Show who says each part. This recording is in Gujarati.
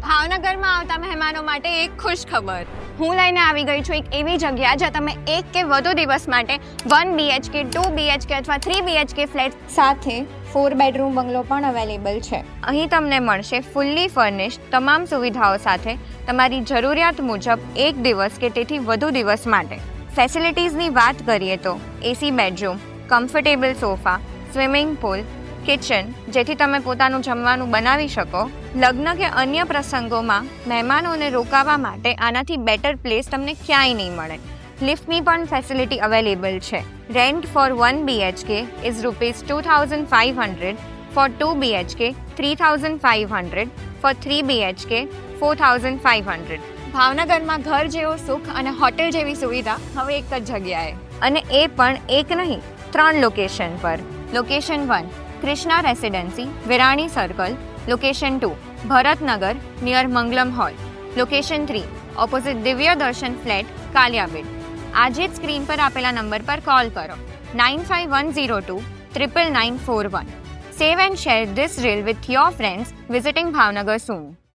Speaker 1: ભાવનગરમાં આવતા મહેમાનો માટે એક ખુશ ખબર. હું લઈને આવી ગઈ છું એક એવી જગ્યા જ્યાં તમે એક કે વધુ દિવસ માટે 1 BHK 2 BHK અથવા 3 BHK ફ્લેટ સાથે 4 બેડરૂમ બંગલો પણ અવેલેબલ છે. અહીં તમને મળશે ફુલ્લી ફર્નિશ્ડ તમામ સુવિધાઓ સાથે તમારી જરૂરિયાત મુજબ એક દિવસ કે તેથી વધુ દિવસ માટે. ફેસિલિટીઝની વાત કરીએ તો AC bedroom, comfortable sofa, swimming pool, kitchen જેથી તમે પોતાનું જમવાનું બનાવી શકો. લગ્ન કે અન્ય પ્રસંગોમાં મહેમાનોને રોકાવા માટે આનાથી બેટર પ્લેસ તમને ક્યાંય નહીં મળે. લિફ્ટની પણ ફેસિલિટી અવેલેબલ છે. Rent for 1 BHK is ₹2,500, for 2 BHK 3,500, for 3 BHK 4,500. ભાવનગરમાં ઘર જેવો સુખ અને હોટેલ જેવી સુવિધા હવે એક જ જગ્યાએ, અને એ પણ એક નહીં 3 લોકેશન પર. Location 1 Krishna residency, Virani circle. Location 2 Bharatnagar near Mangalam hall. Location 3 opposite Divya Darshan flat, કાલિયાબેડ. આજે જ સ્ક્રીન પર આપેલા નંબર પર કોલ કરો 951029 99941. Save and share this reel with your friends visiting Bhavnagar soon.